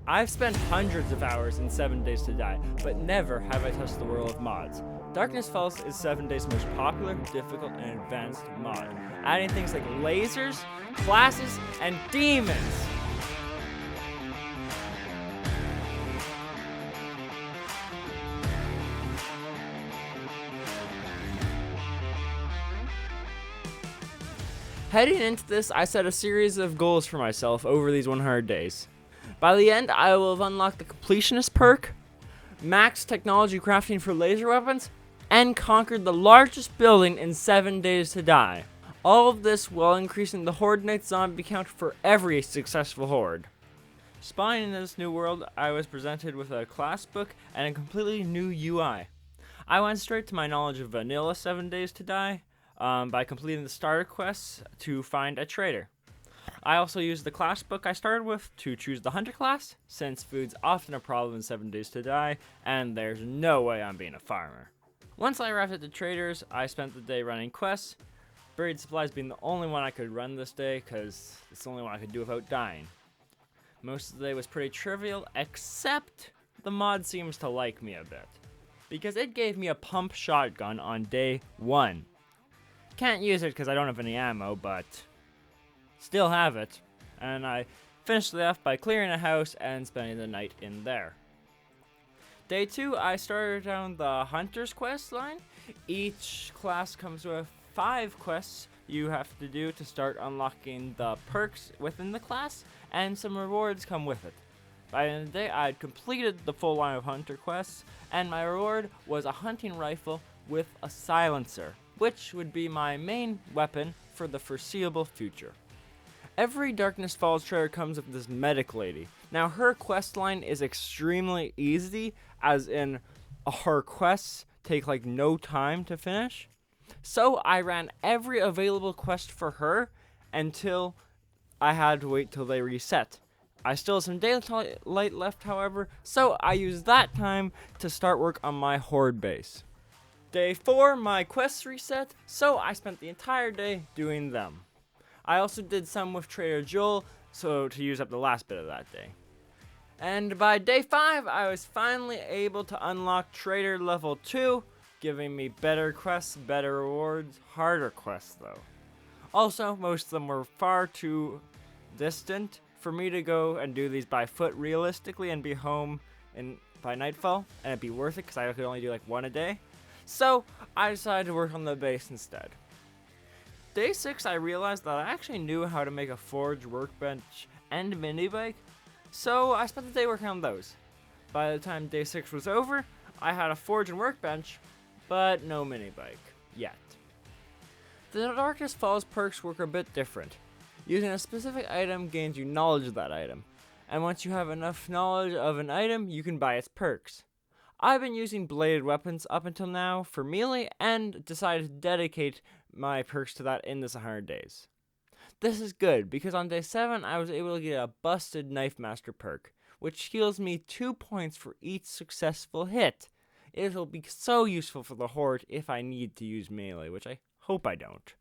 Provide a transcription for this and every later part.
I've spent hundreds of hours in 7 Days to Die, but never have I touched the world of mods. Darkness Falls is 7 Days' most popular, difficult, and advanced mod, adding things like lasers, classes, and demons! Heading into this, I set a series of goals for myself over these 100 days. By the end, I will have unlocked the Completionist perk, maxed technology crafting for laser weapons, and conquered the largest building in 7 Days to Die. All of this while increasing the Horde Night zombie count for every successful horde. Spawning in this new world, I was presented with a class book and a completely new UI. I went straight to my knowledge of vanilla 7 Days to Die by completing the starter quests to find a trader. I also used the class book I started with to choose the hunter class, since food's often a problem in 7 Days to Die, and there's no way I'm being a farmer. Once I arrived at the traders, I spent the day running quests, buried supplies being the only one I could run this day, because it's the only one I could do without dying. Most of the day was pretty trivial, except the mod seems to like me a bit, because it gave me a pump shotgun on day 1. Can't use it because I don't have any ammo, but still have it, and I finished it off by clearing a house and spending the night in there. Day 2, I started down the Hunter's quest line. Each class comes with 5 quests you have to do to start unlocking the perks within the class, and some rewards come with it. By the end of the day, I had completed the full line of Hunter quests, and my reward was a hunting rifle with a silencer, which would be my main weapon for the foreseeable future. Every Darkness Falls trailer comes with this medic lady. Now, her quest line is extremely easy, as in her quests take like no time to finish. So I ran every available quest for her until I had to wait till they reset. I still have some daylight left, however, so I used that time to start work on my horde base. Day 4, my quests reset, so I spent the entire day doing them. I also did some with Trader Joel, so to use up the last bit of that day. And by day 5, I was finally able to unlock Trader level 2, giving me better quests, better rewards, harder quests though. Also, most of them were far too distant for me to go and do these by foot realistically and be home by nightfall, and it'd be worth it because I could only do like one a day. So I decided to work on the base instead. Day 6, I realized that I actually knew how to make a forge, workbench, and mini bike, so I spent the day working on those. By the time day 6 was over, I had a forge and workbench, but no mini bike yet. The Darkness Falls perks work a bit different. Using a specific item gains you knowledge of that item, and once you have enough knowledge of an item, you can buy its perks. I've been using bladed weapons up until now for melee and decided to dedicate my perks to that in this 100 days. This is good because on day 7 I was able to get a busted Knife Master perk, which heals me 2 points for each successful hit. It will be so useful for the horde if I need to use melee, which I hope I don't.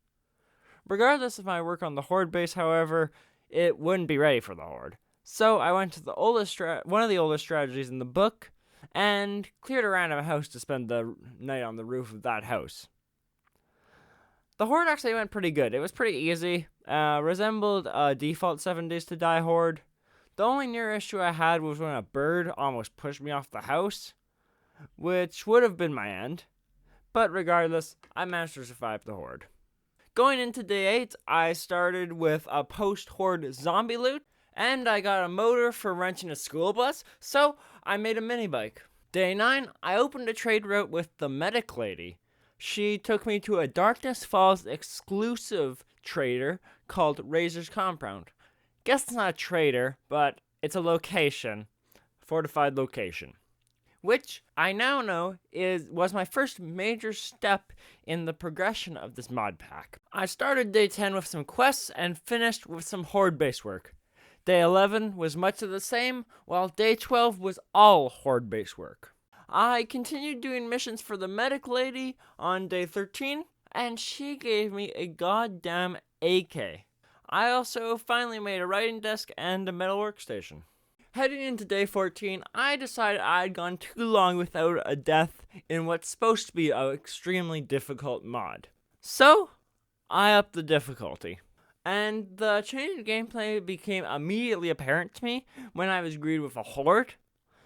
Regardless of my work on the horde base, however, it wouldn't be ready for the horde. So I went to one of the oldest strategies in the book, and cleared a random house to spend the night on the roof of that house. The horde actually went pretty good. It was pretty easy. Resembled a default 7 Days to Die horde. The only near issue I had was when a bird almost pushed me off the house, which would have been my end. But regardless, I managed to survive the horde. Going into day 8, I started with a post-horde zombie loot, and I got a motor for wrenching a school bus, so I made a mini bike. Day 9, I opened a trade route with the medic lady. She took me to a Darkness Falls exclusive trader called Razor's Compound. Guess it's not a trader, but it's a location, a fortified location, which I now know was my first major step in the progression of this mod pack. I started day 10 with some quests and finished with some horde base work. Day 11 was much of the same, while day 12 was all horde base work. I continued doing missions for the medic lady on day 13, and she gave me a goddamn AK. I also finally made a writing desk and a metal workstation. Heading into day 14, I decided I had gone too long without a death in what's supposed to be an extremely difficult mod. So, I upped the difficulty. And the change in gameplay became immediately apparent to me when I was greeted with a horde.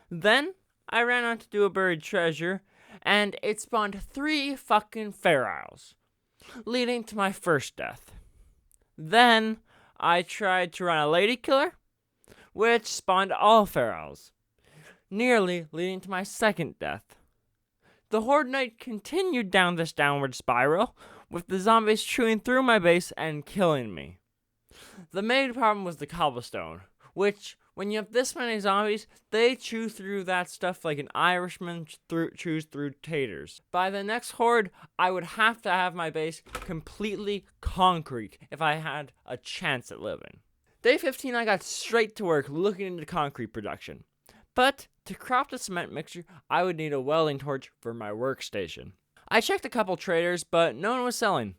Then, I ran out to do a buried treasure, and it spawned 3 fucking Pharaohs, leading to my first death. Then, I tried to run a lady killer, which spawned all Pharaohs, nearly leading to my second death. The Horde Knight continued down this downward spiral, with the zombies chewing through my base and killing me. The main problem was the cobblestone, which, when you have this many zombies, they chew through that stuff like an Irishman chews through taters. By the next horde, I would have to have my base completely concrete if I had a chance at living. Day 15, I got straight to work looking into concrete production. But to craft a cement mixture, I would need a welding torch for my workstation. I checked a couple traders, but no one was selling.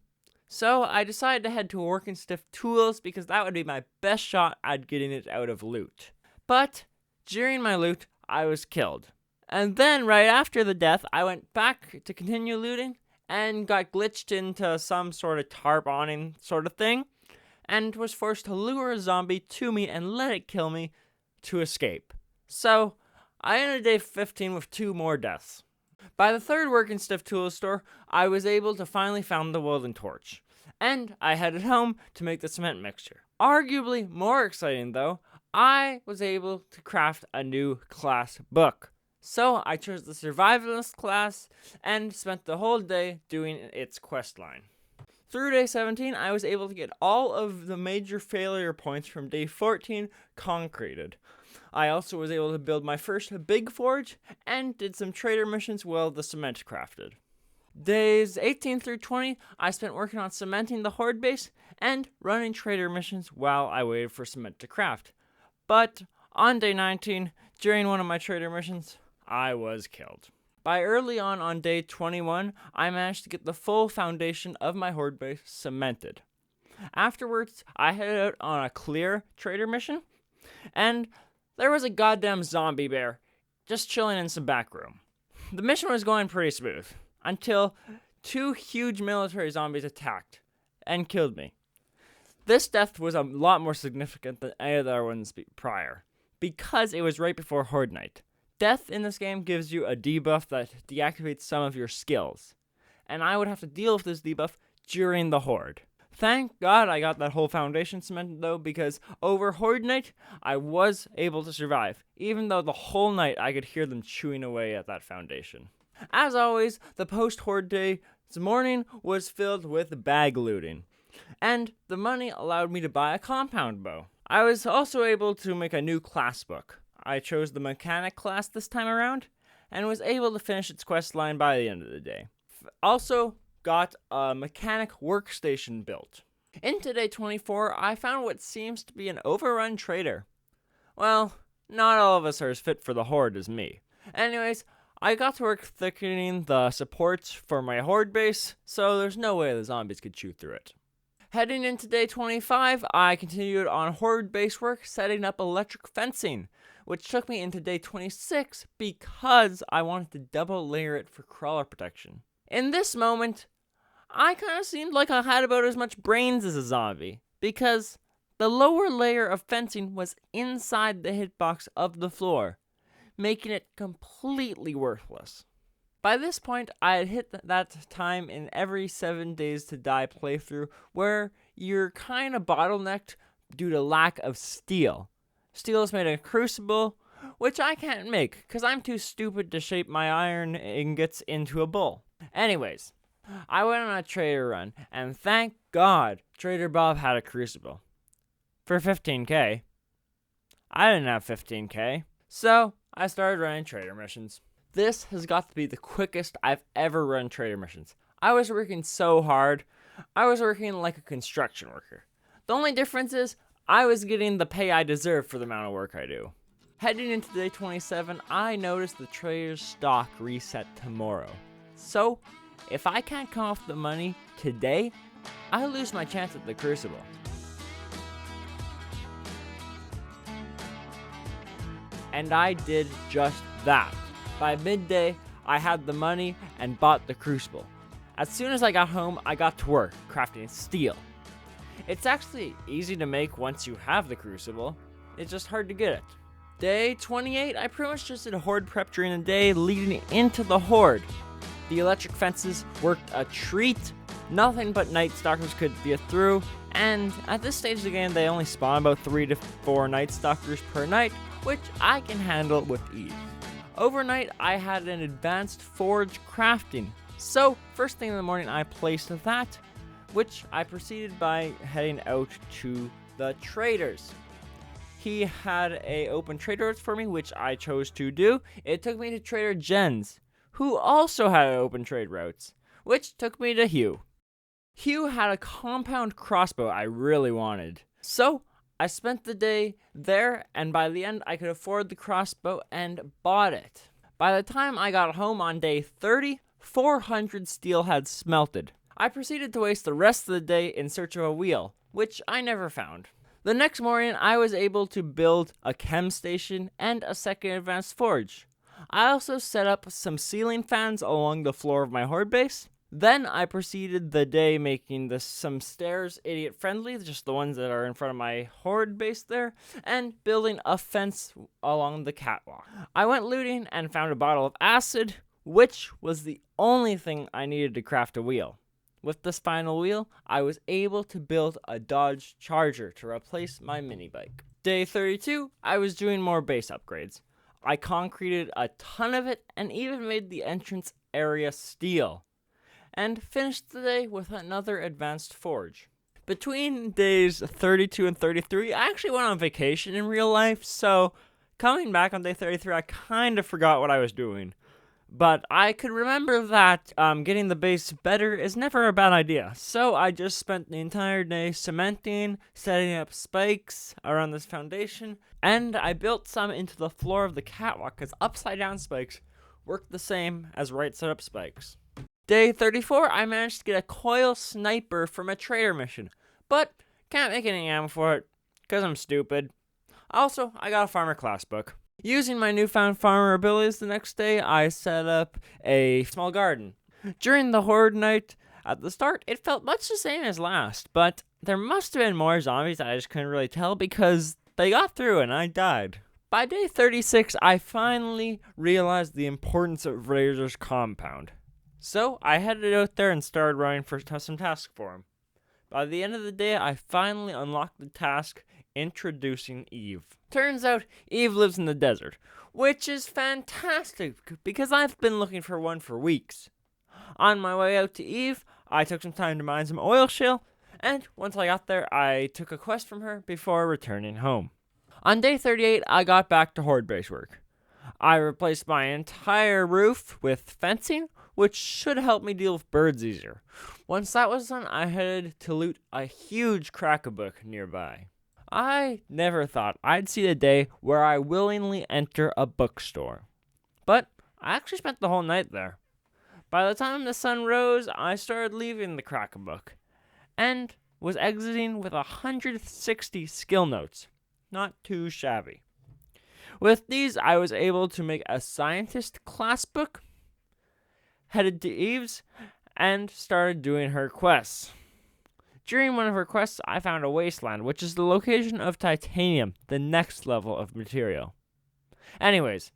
So I decided to head to Working Stiff Tools because that would be my best shot at getting it out of loot. But during my loot, I was killed. And then right after the death, I went back to continue looting and got glitched into some sort of tarp awning sort of thing, and was forced to lure a zombie to me and let it kill me to escape. So, I ended day 15 with 2 more deaths. By the third Working Stiff Tools store, I was able to finally find the welding torch, and I headed home to make the cement mixture. Arguably more exciting though, I was able to craft a new class book. So I chose the Survivalist class and spent the whole day doing its quest line. Through day 17, I was able to get all of the major failure points from day 14 concreted. I also was able to build my first big forge and did some trader missions while the cement crafted. Days 18 through 20, I spent working on cementing the horde base and running trader missions while I waited for cement to craft. But on day 19, during one of my trader missions, I was killed. By early on day 21, I managed to get the full foundation of my horde base cemented. Afterwards, I headed out on a clear trader mission, and there was a goddamn zombie bear just chilling in some back room. The mission was going pretty smooth until 2 huge military zombies attacked and killed me. This death was a lot more significant than any of the other ones prior because it was right before Horde Night. Death in this game gives you a debuff that deactivates some of your skills, and I would have to deal with this debuff during the Horde. Thank God I got that whole foundation cemented though, because over Horde Night, I was able to survive, even though the whole night I could hear them chewing away at that foundation. As always, the post-Horde day's morning was filled with bag looting, and the money allowed me to buy a compound bow. I was also able to make a new class book. I chose the mechanic class this time around, and was able to finish its quest line by the end of the day. Also, got a mechanic workstation built. In day 24, I found what seems to be an overrun trader. Well, not all of us are as fit for the horde as me. Anyways, I got to work thickening the supports for my horde base, so there's no way the zombies could chew through it. Heading into day 25, I continued on horde base work, setting up electric fencing, which took me into day 26 because I wanted to double layer it for crawler protection. In this moment, I kind of seemed like I had about as much brains as a zombie, because the lower layer of fencing was inside the hitbox of the floor, making it completely worthless. By this point, I had hit that time in every 7 Days to Die playthrough where you're kind of bottlenecked due to lack of steel. Steel is made in a crucible, which I can't make because I'm too stupid to shape my iron ingots into a bowl. Anyways, I went on a trader run, and thank God Trader Bob had a crucible. For 15k. I didn't have 15k, so I started running trader missions. This has got to be the quickest I've ever run trader missions. I was working so hard. I was working like a construction worker. The only difference is I was getting the pay I deserve for the amount of work I do. Heading into day 27, I noticed the trader's stock reset tomorrow. So, if I can't come off the money today, I lose my chance at the crucible. and I did just that. By midday, I had the money and bought the crucible. As soon as I got home, I got to work crafting steel. It's actually easy to make once you have the crucible, it's just hard to get it. Day 28, I pretty much just did a horde prep during the day leading into the horde. The electric fences worked a treat, nothing but night stalkers could get through, and at this stage of the game they only spawn about 3 to 4 night stalkers per night, which I can handle with ease. Overnight, I had an advanced forge crafting, so first thing in the morning I placed that, which I proceeded by heading out to the traders. He had a open trade routes for me, which I chose to do. It took me to Trader Jen's, who also had open trade routes, which took me to Hugh. Hugh had a compound crossbow I really wanted, so I spent the day there, and by the end I could afford the crossbow and bought it. By the time I got home on day 30, 400 steel had smelted. I proceeded to waste the rest of the day in search of a wheel, which I never found. The next morning, I was able to build a chem station and a second advanced forge. I also set up some ceiling fans along the floor of my horde base. Then I proceeded the day making some stairs idiot friendly, just the ones that are in front of my horde base there, and building a fence along the catwalk. I went looting and found a bottle of acid, which was the only thing I needed to craft a wheel. With this final wheel, I was able to build a Dodge Charger to replace my mini bike. Day 32, I was doing more base upgrades. I concreted a ton of it and even made the entrance area steel. And finished the day with another advanced forge. Between days 32 and 33, I actually went on vacation in real life, so coming back on day 33, I kind of forgot what I was doing. But I could remember that getting the base better is never a bad idea. So I just spent the entire day cementing, setting up spikes around this foundation, and I built some into the floor of the catwalk because upside down spikes work the same as right side up spikes. Day 34, I managed to get a coil sniper from a trader mission, but can't make any ammo for it because I'm stupid. Also, I got a farmer class book. Using my newfound farmer abilities the next day, I set up a small garden. During the horde night, at the start, it felt much the same as last, but there must have been more zombies that I just couldn't really tell because they got through and I died. By day 36, I finally realized the importance of Razor's compound. So I headed out there and started running for some tasks for him. By the end of the day, I finally unlocked the task introducing Eve. Turns out Eve lives in the desert, which is fantastic because I've been looking for one for weeks. On my way out to Eve, I took some time to mine some oil shale, and once I got there, I took a quest from her before returning home. On day 38, I got back to horde base work. I replaced my entire roof with fencing, which should help me deal with birds easier. Once that was done, I headed to loot a huge crack-a-book nearby. I never thought I'd see the day where I willingly enter a bookstore. But I actually spent the whole night there. By the time the sun rose, I started leaving the crack-a-book, and was exiting with 160 skill notes. Not too shabby. With these, I was able to make a scientist class book, headed to Eve's, and started doing her quests. During one of her quests, I found a wasteland, which is the location of titanium, the next level of material. Anyways,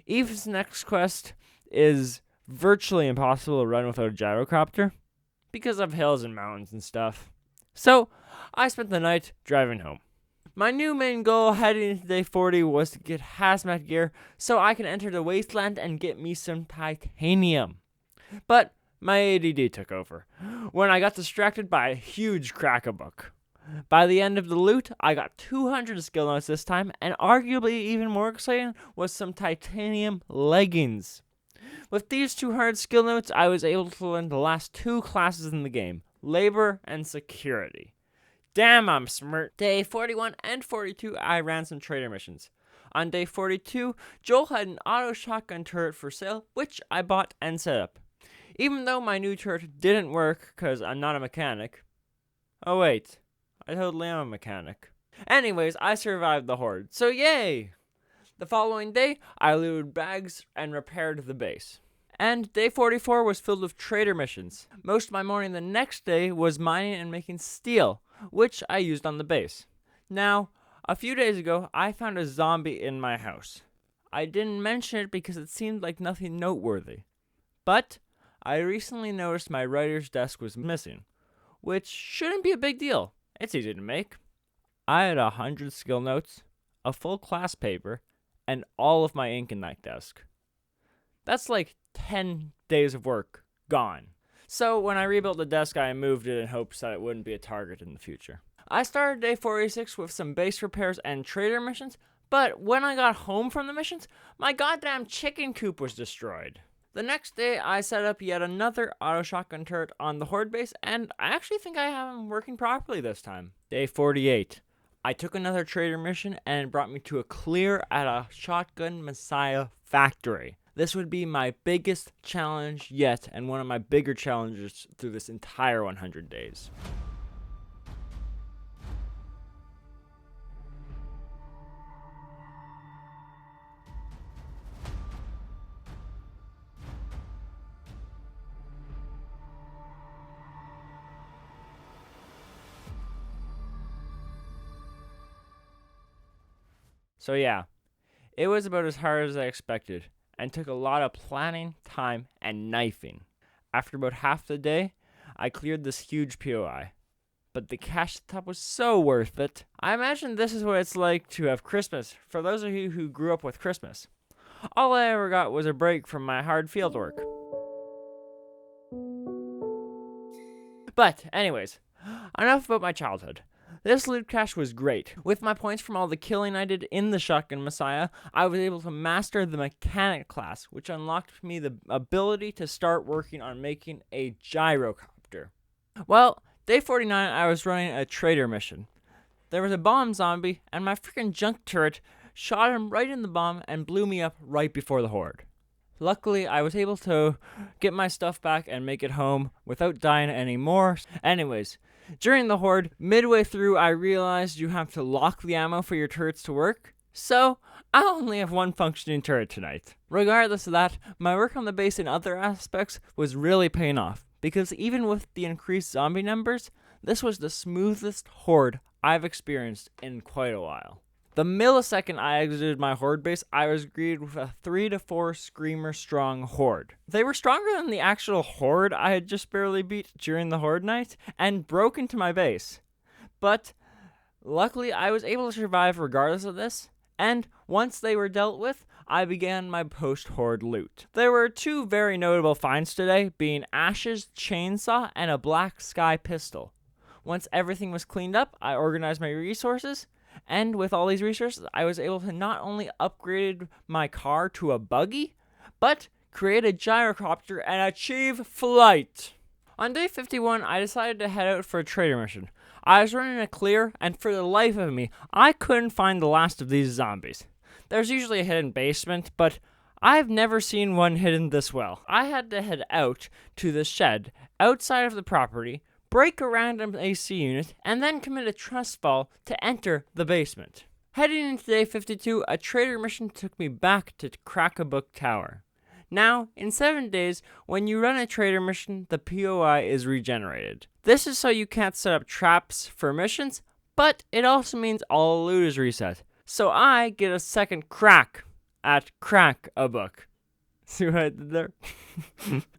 Eve's next quest is virtually impossible to run without a gyrocopter, because of hills and mountains and stuff. So, I spent the night driving home. My new main goal heading into day 40 was to get hazmat gear so I can enter the wasteland and get me some titanium. But my ADD took over when I got distracted by a huge crack-a-book. By the end of the loot, I got 200 skill notes this time, and arguably even more exciting was some titanium leggings. With these 200 skill notes, I was able to learn the last 2 classes in the game, labor and security. Damn, I'm smart. Day 41 and 42, I ran some trader missions. On day 42, Joel had an auto shotgun turret for sale, which I bought and set up. Even though my new turret didn't work because I'm not a mechanic. Oh wait, I totally am a mechanic. Anyways, I survived the horde, so yay! The following day, I looted bags and repaired the base. And day 44 was filled with trader missions. Most of my morning the next day was mining and making steel, which I used on the base. Now, a few days ago, I found a zombie in my house. I didn't mention it because it seemed like nothing noteworthy. But I recently noticed my writer's desk was missing, which shouldn't be a big deal. It's easy to make. I had 100 skill notes, a full class paper, and all of my ink in that desk. That's like 10 days of work gone. So when I rebuilt the desk, I moved it in hopes that it wouldn't be a target in the future. I started day 46 with some base repairs and trader missions, but when I got home from the missions, my goddamn chicken coop was destroyed. The next day, I set up yet another auto shotgun turret on the horde base, and I actually think I have them working properly this time. Day 48. I took another trader mission, and it brought me to a clear at a Shotgun Messiah factory. This would be my biggest challenge yet, and one of my bigger challenges through this entire 100 days. So yeah, it was about as hard as I expected, and took a lot of planning, time, and knifing. After about half the day, I cleared this huge POI. But the cash at the top was so worth it. I imagine this is what it's like to have Christmas, for those of you who grew up with Christmas. All I ever got was a break from my hard field work. But anyways, enough about my childhood. This loot cache was great. With my points from all the killing I did in the Shotgun Messiah, I was able to master the mechanic class, which unlocked me the ability to start working on making a gyrocopter. Well, day 49, I was running a trader mission. There was a bomb zombie, and my freaking junk turret shot him right in the bomb and blew me up right before the horde. Luckily, I was able to get my stuff back and make it home without dying anymore. Anyways, during the horde, midway through, I realized you have to lock the ammo for your turrets to work. So, I only have one functioning turret tonight. Regardless of that, my work on the base in other aspects was really paying off, because even with the increased zombie numbers, this was the smoothest horde I've experienced in quite a while. The millisecond I exited my horde base, I was greeted with a 3 to 4 screamer strong horde. They were stronger than the actual horde I had just barely beat during the horde night, and broke into my base. But luckily, I was able to survive regardless of this, and once they were dealt with, I began my post-horde loot. There were 2 very notable finds today, being Ash's chainsaw and a Black Sky pistol. Once everything was cleaned up, I organized my resources, and with all these resources, I was able to not only upgrade my car to a buggy, but create a gyrocopter and achieve flight. On day 51, I decided to head out for a trader mission. I was running a clear, and for the life of me, I couldn't find the last of these zombies. There's usually a hidden basement, but I've never seen one hidden this well. I had to head out to the shed outside of the property, break a random AC unit, and then commit a trust fall to enter the basement. Heading into day 52, a trader mission took me back to Crack-a-Book Tower. Now, in 7 days, when you run a trader mission, the POI is regenerated. This is so you can't set up traps for missions, but it also means all loot is reset. So I get a second crack at Crack-a-Book. See what I did there?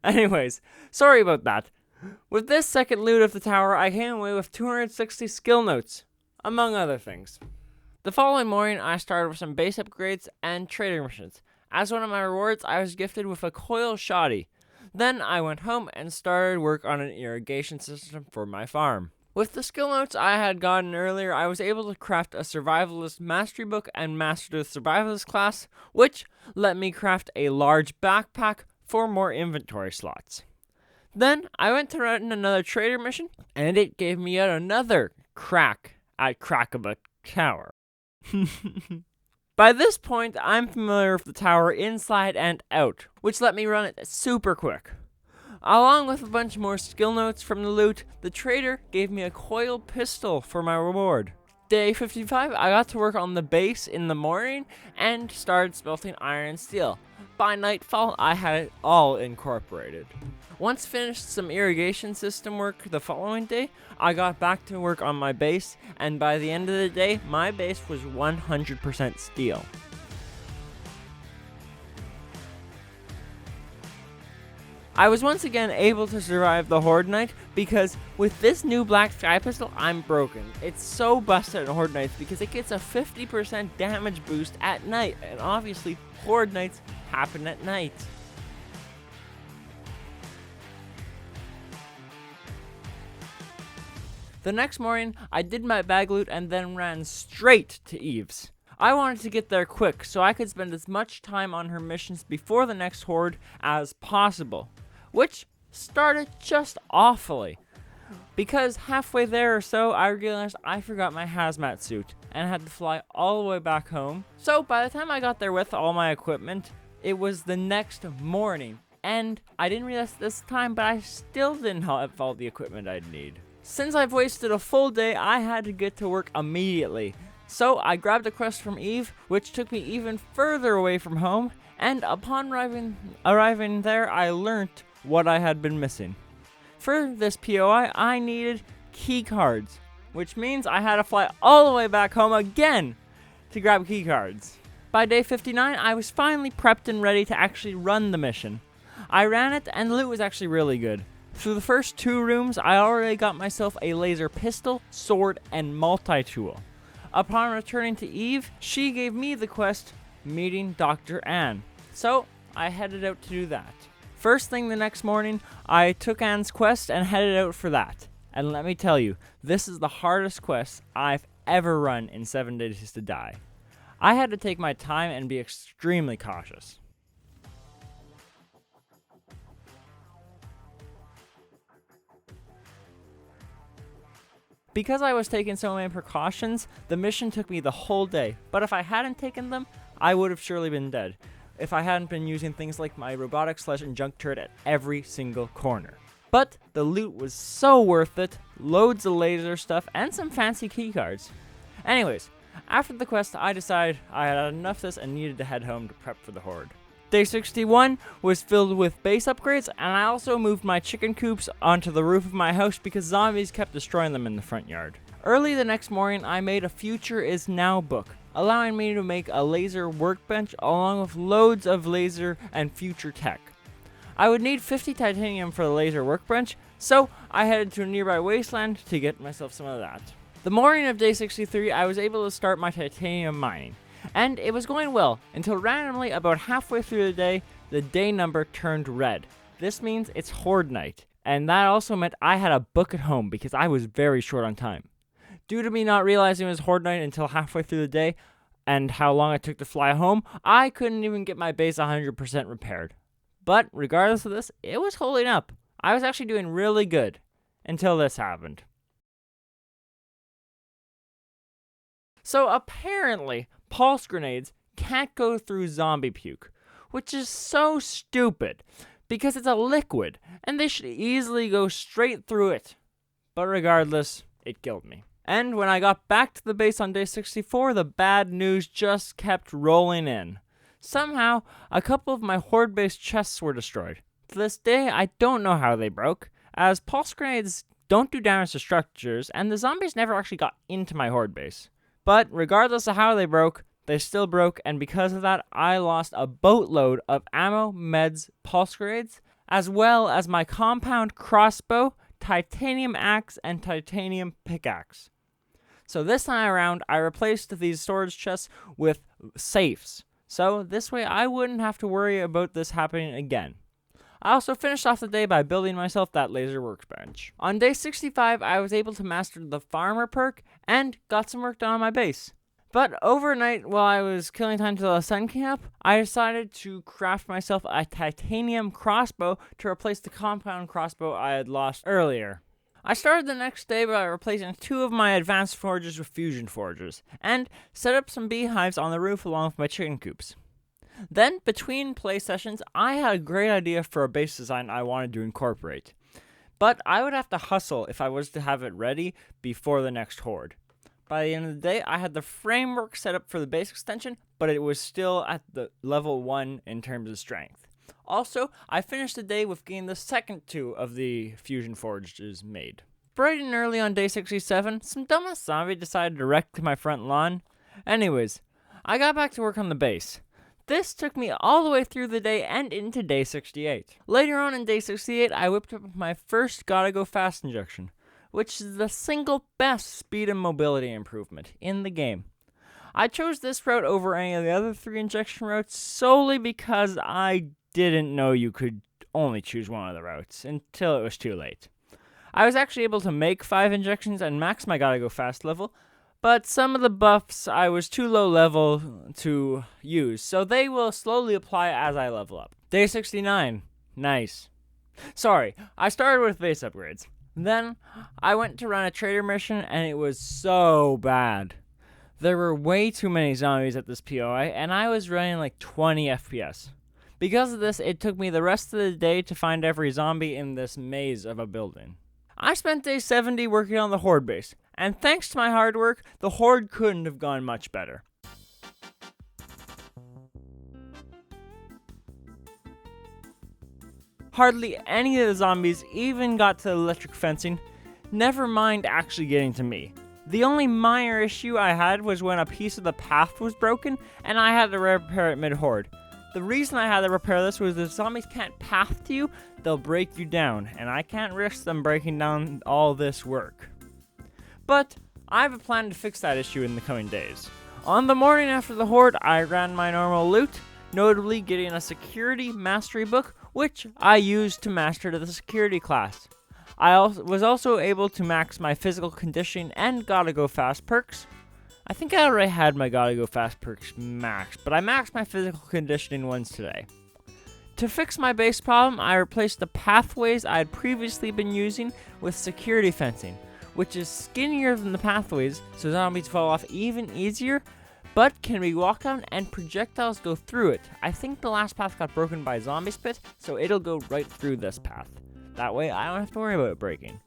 Anyways, sorry about that. With this second loot of the tower, I came away with 260 skill notes, among other things. The following morning, I started with some base upgrades and trader missions. As one of my rewards, I was gifted with a coil shoddy. Then I went home and started work on an irrigation system for my farm. With the skill notes I had gotten earlier, I was able to craft a survivalist mastery book and master the survivalist class, which let me craft a large backpack for more inventory slots. Then I went to run another trader mission, and it gave me yet another crack at Crack-a-Book Tower. By this point, I'm familiar with the tower inside and out, which let me run it super quick. Along with a bunch more skill notes from the loot, the trader gave me a coil pistol for my reward. Day 55, I got to work on the base in the morning and started smelting iron and steel. By nightfall, I had it all incorporated. Once finished some irrigation system work the following day, I got back to work on my base, and by the end of the day, my base was 100% steel. I was once again able to survive the Horde Night because with this new Black Sky pistol, I'm broken. It's so busted at Horde Nights because it gets a 50% damage boost at night, and obviously Horde Nights happen at night. The next morning, I did my bag loot and then ran straight to Eve's. I wanted to get there quick so I could spend as much time on her missions before the next horde as possible, which started just awfully. Because halfway there or so, I realized I forgot my hazmat suit and had to fly all the way back home. So by the time I got there with all my equipment, it was the next morning, and I didn't realize this time, but I still didn't have all the equipment I'd need. Since I've wasted a full day, I had to get to work immediately. So I grabbed a quest from Eve, which took me even further away from home, and upon arriving there, I learnt what I had been missing. For this POI, I needed key cards, which means I had to fly all the way back home again to grab key cards. By day 59, I was finally prepped and ready to actually run the mission. I ran it, and the loot was actually really good. Through the first 2 rooms, I already got myself a laser pistol, sword, and multi-tool. Upon returning to Eve, she gave me the quest, meeting Dr. Anne. So, I headed out to do that. First thing the next morning, I took Anne's quest and headed out for that. And let me tell you, this is the hardest quest I've ever run in 7 Days to Die. I had to take my time and be extremely cautious. Because I was taking so many precautions, the mission took me the whole day, but if I hadn't taken them, I would have surely been dead, if I hadn't been using things like my robotic sledge and junk turret at every single corner. But the loot was so worth it, loads of laser stuff, and some fancy keycards. Anyways, after the quest, I decided I had enough of this and needed to head home to prep for the horde. Day 61 was filled with base upgrades, and I also moved my chicken coops onto the roof of my house because zombies kept destroying them in the front yard. Early the next morning, I made a Future Is Now book, allowing me to make a laser workbench along with loads of laser and future tech. I would need 50 titanium for the laser workbench, so I headed to a nearby wasteland to get myself some of that. The morning of day 63, I was able to start my titanium mining. And it was going well, until randomly about halfway through the day number turned red. This means it's Horde Night, and that also meant I had a book at home because I was very short on time. Due to me not realizing it was Horde Night until halfway through the day, and how long it took to fly home, I couldn't even get my base 100% repaired. But regardless of this, it was holding up. I was actually doing really good, until this happened. So apparently, pulse grenades can't go through zombie puke, which is so stupid, because it's a liquid, and they should easily go straight through it. But regardless, it killed me. And when I got back to the base on day 64, the bad news just kept rolling in. Somehow, a couple of my horde-based chests were destroyed. To this day, I don't know how they broke, as pulse grenades don't do damage to structures, and the zombies never actually got into my horde base. But regardless of how they broke, they still broke, and because of that, I lost a boatload of ammo, meds, pulse grenades, as well as my compound crossbow, titanium axe, and titanium pickaxe. So this time around, I replaced these storage chests with safes. So this way I wouldn't have to worry about this happening again. I also finished off the day by building myself that laser workbench. On day 65, I was able to master the farmer perk and got some work done on my base. But overnight, while I was killing time till the sun came up, I decided to craft myself a titanium crossbow to replace the compound crossbow I had lost earlier. I started the next day by replacing 2 of my advanced forges with fusion forges, and set up some beehives on the roof along with my chicken coops. Then, between play sessions, I had a great idea for a base design I wanted to incorporate. But I would have to hustle if I was to have it ready before the next horde. By the end of the day, I had the framework set up for the base extension, but it was still at the level 1 in terms of strength. Also, I finished the day with getting the second 2 of the fusion forges made. Bright and early on day 67, some dumbass zombie decided to wreck my front lawn. Anyways, I got back to work on the base. This took me all the way through the day and into day 68. Later on in day 68, I whipped up my first Gotta Go Fast injection, which is the single best speed and mobility improvement in the game. I chose this route over any of the other 3 injection routes solely because I didn't know you could only choose one of the routes until it was too late. I was actually able to make 5 injections and max my Gotta Go Fast level, but some of the buffs I was too low level to use, so they will slowly apply as I level up. Day 69. Nice. Sorry, I started with base upgrades. Then, I went to run a trader mission, and it was so bad. There were way too many zombies at this POI, and I was running like 20 FPS. Because of this, it took me the rest of the day to find every zombie in this maze of a building. I spent day 70 working on the Horde base, and thanks to my hard work, the Horde couldn't have gone much better. Hardly any of the zombies even got to the electric fencing, never mind actually getting to me. The only minor issue I had was when a piece of the path was broken, and I had to repair it mid-horde. The reason I had to repair this was if zombies can't path to you, they'll break you down, and I can't risk them breaking down all this work. But I have a plan to fix that issue in the coming days. On the morning after the Horde, I ran my normal loot, notably getting a security mastery book, which I used to master to the security class. I was also able to max my physical conditioning and Gotta Go Fast perks. I think I already had my Gotta Go Fast perks maxed, but I maxed my physical conditioning ones today. To fix my base problem, I replaced the pathways I had previously been using with security fencing, which is skinnier than the pathways, so zombies fall off even easier, but can be walked on and projectiles go through it. I think the last path got broken by a zombie spit, so it'll go right through this path. That way I don't have to worry about it breaking.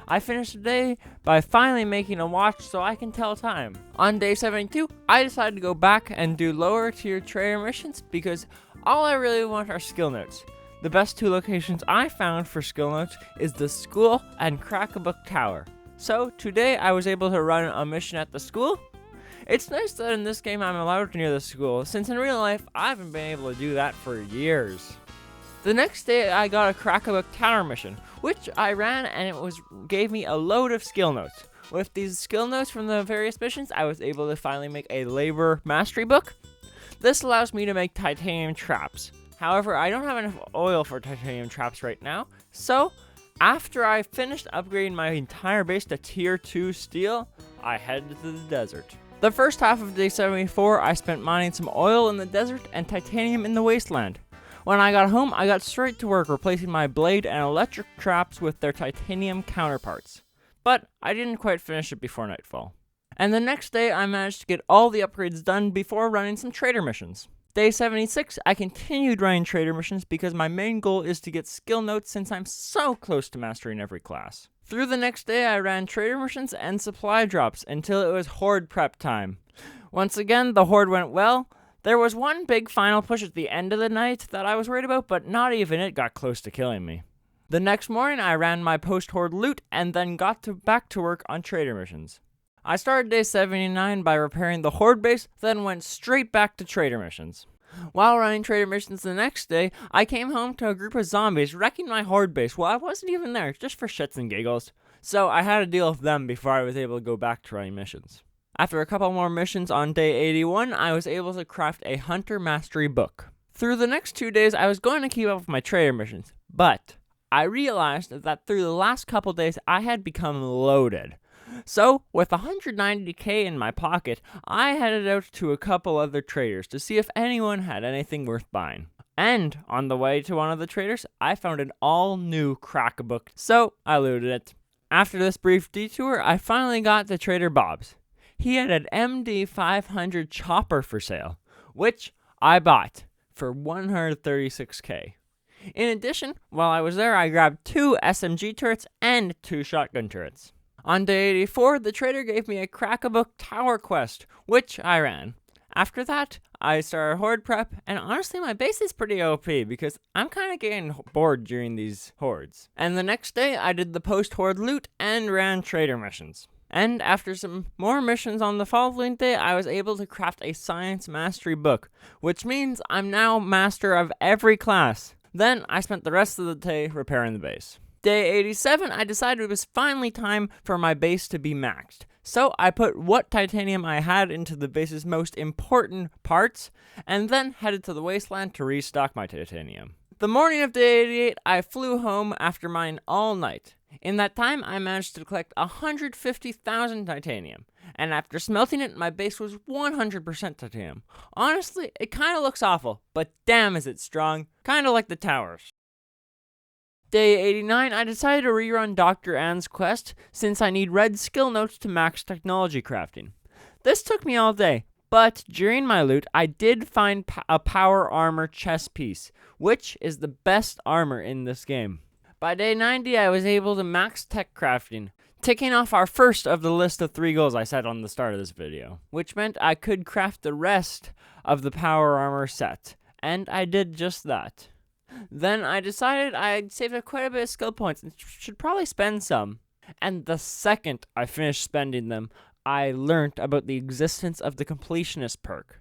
I finished the day by finally making a watch so I can tell time. On day 72, I decided to go back and do lower tier trader missions because all I really want are skill notes. The best 2 locations I found for skill notes is the school and Crack-a-Book Tower. So today I was able to run a mission at the school. It's nice that in this game I'm allowed near the school, since in real life I haven't been able to do that for years. The next day I got a Crack-a-Book Tower mission, which I ran and it gave me a load of skill notes. With these skill notes from the various missions, I was able to finally make a labor mastery book. This allows me to make titanium traps. However, I don't have enough oil for titanium traps right now, so after I finished upgrading my entire base to tier 2 steel, I headed to the desert. The first half of day 74, I spent mining some oil in the desert and titanium in the wasteland. When I got home, I got straight to work replacing my blade and electric traps with their titanium counterparts. But I didn't quite finish it before nightfall. And the next day, I managed to get all the upgrades done before running some trader missions. Day 76, I continued running trader missions because my main goal is to get skill notes since I'm so close to mastering every class. Through the next day, I ran trader missions and supply drops until it was Horde prep time. Once again, the Horde went well. There was one big final push at the end of the night that I was worried about, but not even it got close to killing me. The next morning, I ran my post-Horde loot and then got back to work on trader missions. I started day 79 by repairing the Horde base, then went straight back to trader missions. While running trader missions the next day, I came home to a group of zombies wrecking my Horde base while I wasn't even there, just for shits and giggles. So I had to deal with them before I was able to go back to running missions. After a couple more missions on day 81, I was able to craft a Hunter Mastery book. Through the next 2 days, I was going to keep up with my trader missions, but I realized that through the last couple days, I had become loaded. So, with 190k in my pocket, I headed out to a couple other traders to see if anyone had anything worth buying. And, on the way to one of the traders, I found an all-new Crack-a-Book, so I looted it. After this brief detour, I finally got to Trader Bob's. He had an MD500 chopper for sale, which I bought for 136k. In addition, while I was there, I grabbed 2 SMG turrets and 2 shotgun turrets. On day 84, the trader gave me a Crack-a-Book tower quest, which I ran. After that, I started horde prep, and honestly my base is pretty OP because I'm kind of getting bored during these hordes. And the next day, I did the post-horde loot and ran trader missions. And after some more missions on the following day, I was able to craft a science mastery book, which means I'm now master of every class. Then I spent the rest of the day repairing the base. Day 87, I decided it was finally time for my base to be maxed. So I put what titanium I had into the base's most important parts, and then headed to the wasteland to restock my titanium. The morning of day 88, I flew home after mining all night. In that time, I managed to collect 150,000 titanium, and after smelting it, my base was 100% titanium. Honestly, it kinda looks awful, but damn is it strong, kinda like the towers. Day 89, I decided to rerun Dr. Ann's quest since I need red skill notes to max technology crafting. This took me all day, but during my loot, I did find a power armor chest piece, which is the best armor in this game. By day 90, I was able to max tech crafting, ticking off our first of the list of 3 goals I set on the start of this video, which meant I could craft the rest of the power armor set, and I did just that. Then I decided I'd saved up quite a bit of skill points and should probably spend some. And the second I finished spending them, I learnt about the existence of the completionist perk.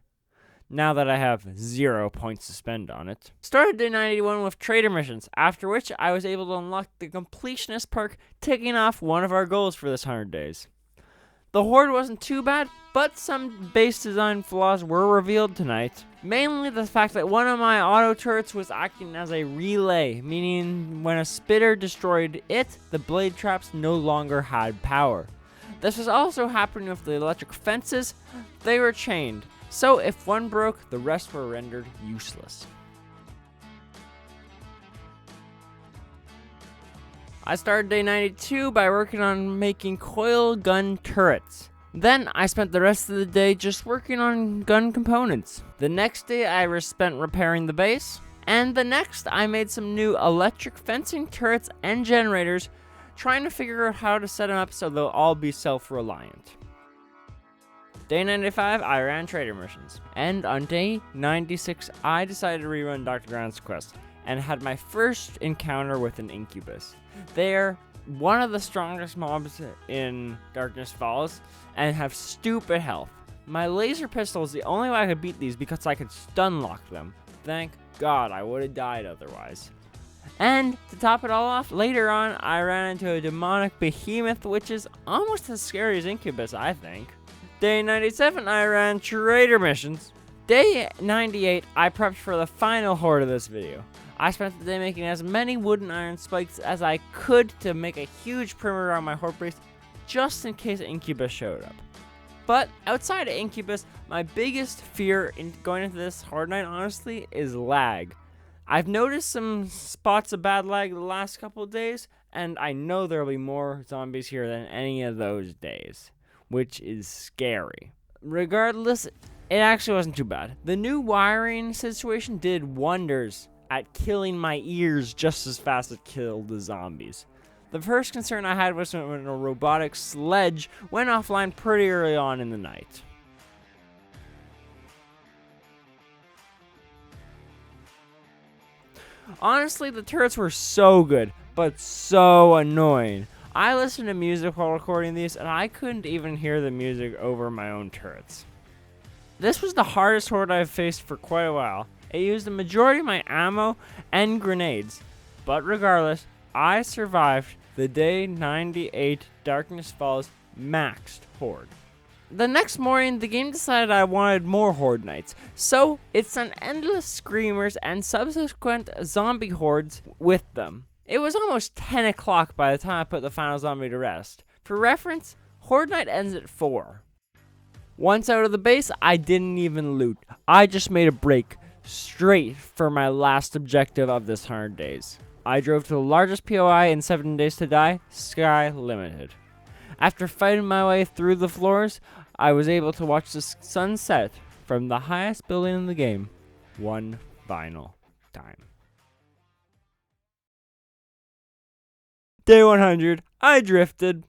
Now that I have 0 points to spend on it. Started day 91 with trader missions, after which I was able to unlock the completionist perk, ticking off one of our goals for this 100 days. The horde wasn't too bad, but some base design flaws were revealed tonight. Mainly the fact that one of my auto turrets was acting as a relay, meaning when a spitter destroyed it, the blade traps no longer had power. This was also happening with the electric fences. They were chained, so if one broke, the rest were rendered useless. I started day 92 by working on making coil gun turrets. Then I spent the rest of the day just working on gun components. The next day I spent repairing the base. And the next I made some new electric fencing turrets and generators, trying to figure out how to set them up so they'll all be self-reliant. Day 95, I ran trader missions. And on day 96, I decided to rerun Dr. Grant's quest and had my first encounter with an incubus. They're one of the strongest mobs in Darkness Falls and have stupid health. My laser pistol is the only way I could beat these because I could stun lock them. Thank God, I would have died otherwise. And to top it all off, later on I ran into a demonic behemoth, which is almost as scary as Incubus, I think. Day 97, I ran trader missions. Day 98, I prepped for the final horde of this video. I spent the day making as many wooden iron spikes as I could to make a huge perimeter around my horde base, just in case Incubus showed up. But outside of Incubus, my biggest fear in going into this horde night, honestly, is lag. I've noticed some spots of bad lag the last couple of days, and I know there'll be more zombies here than any of those days, which is scary. Regardless, it actually wasn't too bad. The new wiring situation did wonders at killing my ears just as fast as it killed the zombies. The first concern I had was when a robotic sledge went offline pretty early on in the night. Honestly, the turrets were so good, but so annoying. I listened to music while recording these, and I couldn't even hear the music over my own turrets. This was the hardest horde I've faced for quite a while. It used the majority of my ammo and grenades, but regardless, I survived the day 98 Darkness Falls maxed horde. The next morning, the game decided I wanted more horde nights, so it sent endless screamers and subsequent zombie hordes with them. It was almost 10 o'clock by the time I put the final zombie to rest. For reference, horde night ends at 4. Once out of the base, I didn't even loot. I just made a break straight for my last objective of this 100 days. I drove to the largest POI in 7 Days to Die, Sky Limited. After fighting my way through the floors, I was able to watch the sunset from the highest building in the game one final time. Day 100, I drifted.